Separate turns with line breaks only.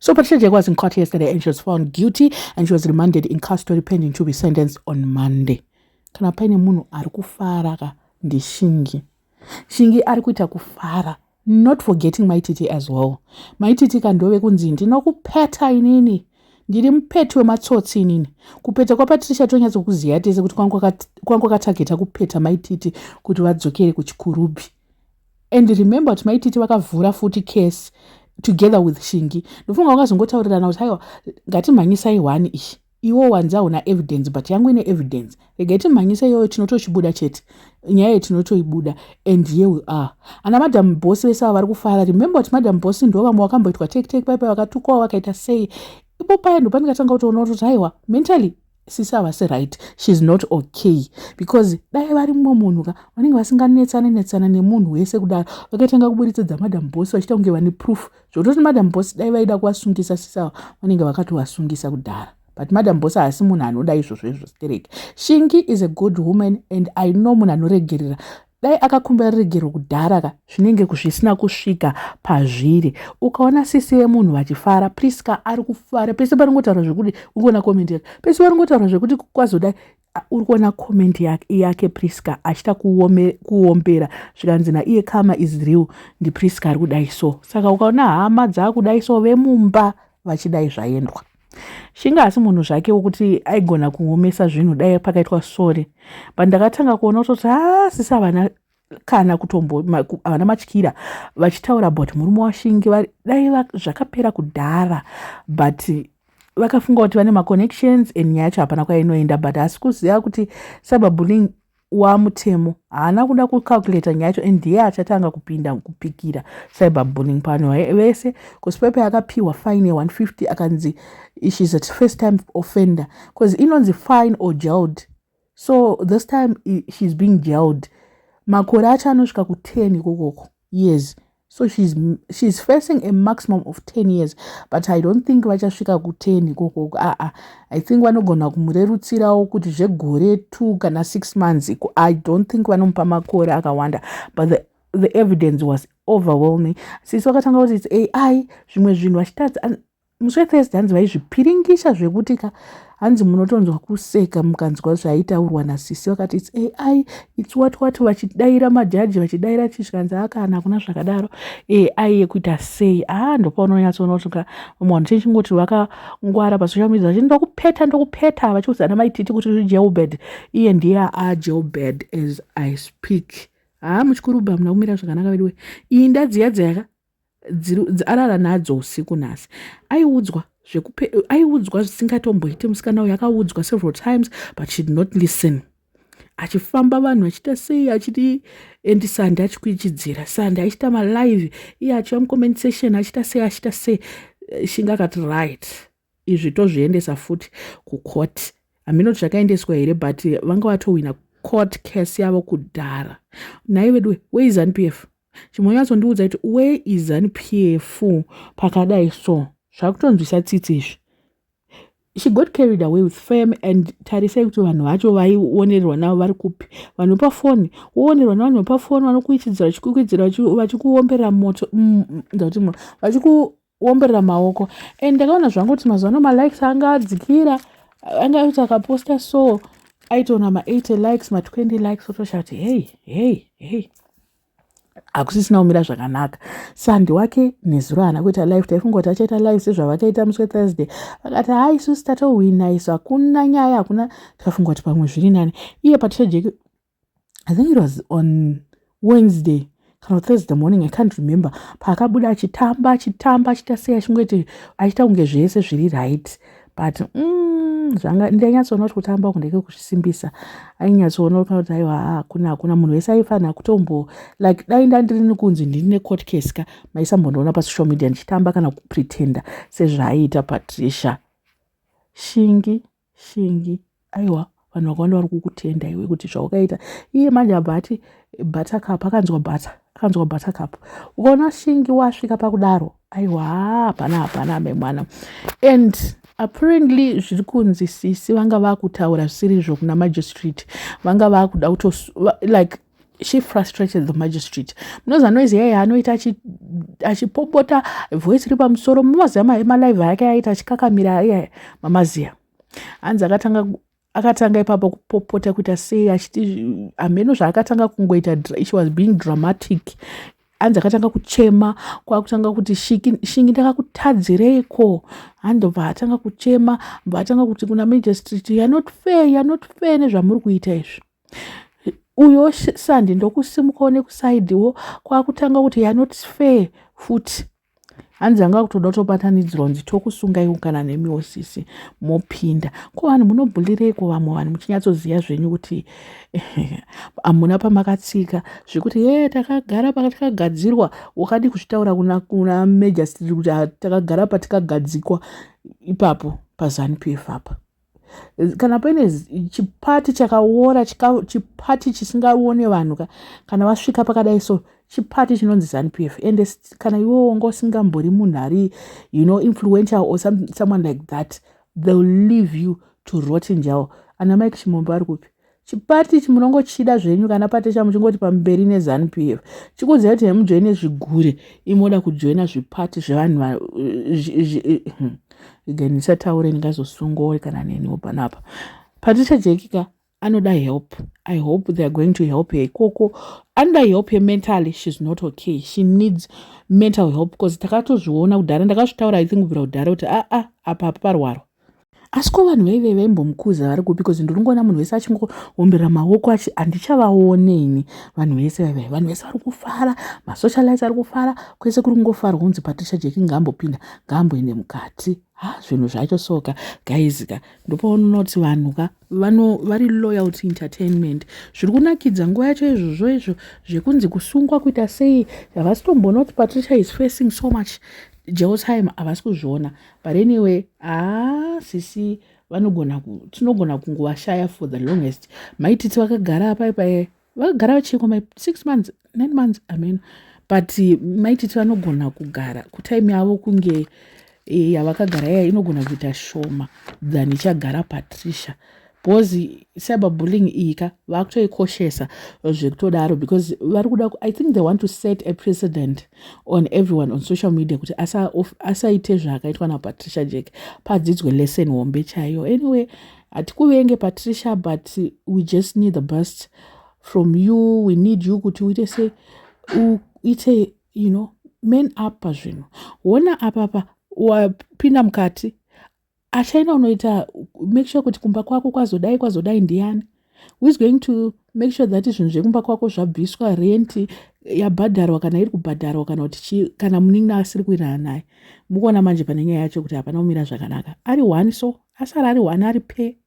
So Patricia Jega was in court yesterday and she was found guilty and she was remanded in custody pending to be sentenced on Monday. Kana paine munhu ari kufara ka ndishingi. Shingi ari kuita kufara. Not forgetting Maititi as well. Maititi kandove kunzi ndinokupeta inini. Ndiri mupeti wematsotsi inini. Kupeta kwa Patricia tonyatso kuziya tese kuti kwangu katageta kupeta Maititi kuti vadzokere kuchikurubi. And remember kuti Maititi vakavhura futi case together with Shingi. Ndofunga wakazongotaurirana kuti haiwa ngatimhanyisai one ishi. Iwo wanza una evidence but yangu ine evidence. Regaiti mhanyisa iyoyo tinotochibuda chete. Nyaya tinotoibuda and here we are. Ana Madam Boss vesa vari kufara. Remember kuti Madam Boss ndo vamwe vakamboitwa take paipa vakatukwa vakaita sei. Ipo paya ndo paningatanga kutoona kuti haiwa mentally sisa vasi right, she's not okay because dai vari mumwe munhu ka vanenge vasinganetsana nemunhu wese kudaro vakatanga kuburitsidza Madam Boss vachita kunge vane proof zvototi Madam Boss dai vaida kuvasungisa sisa vanenge vakatovasungisa kudara. But Madam Boss haasi munhu anoda izvozvo stereke. Shingi is a good woman and I know munhu anoregerera. Dai akakumbira regero kudhara ka zvinenge kuzvisina kusvika pazviri. Ukaona sisi yemunhu vachifara, Priska ari kufara. Pese paringotaura zvekuti urikuona comment yake. Pese paringotaura zvekuti kwazodai urikuona comment yake Priska achita kuombera zvikanzi iye kama is real ndi Priska ari kudai so. Saka ukaona hama dzakudai so vemumba vachidai zvaendwa. Shinga asi munhu zvake wokuti aigona kuomesa zvinhu dai pakaitwa sore. Pandakatanga kuona kuti sisa vana kana kutombo vana matyira vachitaura about murume waShingi dai zvakapera kudhara but vakafunga kuti vane maconnections and nyaya yacho hapana kwainoenda but asi kuziva kuti cyberbullying wamutemo haana kuda kucalculate nyaya yacho and ndiye achatanga kupinda kupikira cyberbullying pano vese kusipepe akapiwa fine 150 akanzi she's a first time offender because inonzi fine or jailed. So this time she's being jailed. Makore acho anosvika ku10 kokoko years. So she's facing a maximum of 10 years but I don't think vachasvika ku10 kokoko. I think vanogona kumurerutsirawo kuti zvegore 2 kana 6 months. I don't think vanomupa makore akawanda but the evidence was overwhelming. Sisi vakatanga kuti it's AI zvimwe zvinhu vachitadza muswetesi hanzi vaizvipiringisha zvekuti hanzi munotonzwa kuseka mukanzwa zvaitaurwa nasisi vakati it's AI it's what vachidaira majaji vachidaira chisvikanzi akana kuna zvakadaro AI yekuita sei ndopaunonyatsoona kuti munhu chingoti vakangwara pasocial media vachi ndokupeta vachiudzana Maititi kuti jailbird iye ndiye jailbird as I speak. Muchikuruba muna kumira zvakanaka veduwe iyi ndadziya dzaka arara nadzo usiku nasi aiudzwa zvisingatomboiti musikana uyu akaudzwa several times but she did not listen. Achifamba vanhu achita sei achiti and Sande achikuichidzira Sande achita malive iye achiva mucomment section achita sei Shinga akati right izvi tozviendesa futi kucourt. Haminoti zvakaendeswa here but vanga vatowina court case yavo kudhara. Nai vedu where is ZANU-PF? Chimonyatso kuti where is ZANU-PF pakadai so zvakutonzwisa tsitsi izvi. She got carried away with fame and tarisai kuti vanhu vacho vaionerwa navo vari kupi. Vanhu pafoni woonerwa navanhu pafoni vanokuichidzira vachikukwiddzira vachikuomberera moto vachikuomberera maoko and ndakaona zvangu kuti mazuva ano malikes anga adzikira anga kuti akaposta so aitoona ma80 likes ma20 likes otoshati hey hakusisina kumira zvakanaka. Sandi wake nezuro haana kuita live taifunga kuti achaita live sezvavakaita musi Thursday vakati isusu tatowina isu hakuna nyaya hakuna tikafunga kuti pamwe zviri nani. Iye Patricia Jega I think it was on Wednesday kana Thursday morning I can't remember paakabuda achitamba achita sei achingoti achita kunge zvese zviri right but zvanga ndanyatsoona kuti kutamba kundeke kuzvisimbisa ainyatsoona kuti aiwa hakuna munhu wese aifanira kutombo like dai ndandirini kunzi ndine court case ka maisambondoona pasocial media ndichitamba kana kupretenda sezvaaita Patricia. Shingi aiwa vanhu vakawanda vari kukutenda iwe kuti zvawakaita iye manje abati buttercup akanzwa buttercup ukaona Shingi wasvika pakudaro aiwa hapana memwana and apparently zviri kunzi sisi vanga vakutaura zvisirizvo kuna magistrate vanga vakuda like she frustrated the magistrate. Munoziva noise yaiye anoita achipopota voice iri pamusoro. Mumaziva malaive ake aita achikakamira iye mamaziya. Hanzi akatanga ipapo kupopota kuita sei achiti hameno zvaakatanga kungoita. She was being dramatic. Hanzi akatanga kuchema kwakutanga kuti Shingi ndakakutadzireiko. Handobva atanga kuchema bva atanga kuti kuna magistrate you're not fair nezvamuri kuita izvi. Uyo Sandi ndokusimukawo nekusaidiwo kwakutanga kuti you're not fair futi. Hanzi anga kutoda kutobatanidzirwa kunzi tokusungaiwo kana nemiwo sisi mopinda. Ko vanhu munobhulireiko vamwe vanhu muchinyatsoziva zvenyu kuti hamuna pamakatsika zvekuti takagara patakagadzirwa wakadi kuzvitaura kuna magistrate kuti takagara patikagadzikwa ipapo paZANU-PF apa. Kana paine chipati chakaora chipati chisingaone vanhu kana vasvika pakadai so chipati chinonzi ZANU-PF ende kana iwewe wanga usingambori munhu ari influential or someone like that, they'll leave you to rot in jail. Ana Mike Chimombo ari kupi? Chipati chimunongochida zvenyu kana pate chamuchingoti pamberi neZANU-PF chikuziva kuti hemujoine zvigure imoda kujoina zvipati zvevanhu ndisataure ndingazosungori kana neniwo panapa. Patricia Jekika anoda help. I hope they are going to help her ikoko. Anoda help her mentally. She's not okay. She needs mental help because takatozviona kudhara ndakazvitaura I think kubvira kudhara kuti apa parwara. Asi ko vanhu vaive vaimbomukuza vari kupi because ndinongoona munhu wese achingoomberera maoko achi handichavaoneni vanhu vese vari kufara, masocialites ari kufara, kwese kuri kungofarwa kunzi Patricia Jeki ngaambopinda ngaamboende mukati. Zvinhu zvacho soka guys ndopaona kuti vanhu vari loyal to entertainment. Zviri kunakidza nguva yacho izvo zvekunzi kusungwa kuita sei havasi tomboona kuti Patricia is facing so much jail time havasi kuzviona. But anyway sisi tinogona kunguvashaya for the longest. Maititi vakagara apa vakagara vachingwa 6 months 9 months but maititi vanogona kugara kutime yavo kunge yavakagara inogona kuita shoma than ichagara Patricia because cyberbullying ika vakutoikoshesa zvekutodaro because vari kuda I think they want to set a precedent on everyone on social media kuti asaite zvakaitwa naPatricia Jeki padzidzwe lesson hombe chaiyo. Anyway hatikuvenge Patricia but we just need the best from you. We need you kuti uite man up pazvinhu. Wona apapa wapinda mukati achaina unoita make sure kuti kumba kwako kwazodai ndiani? Who is going to make sure that zvinhu zvekumba kwako zvabviswa, rent yabhadharwa kana iri kubhadharwa kana kuti kana muningi asiri kuirana naye? Mukuona manje pane nyaya yacho kuti hapana kumira zvakanaka. Ari one so asara ari one ari pe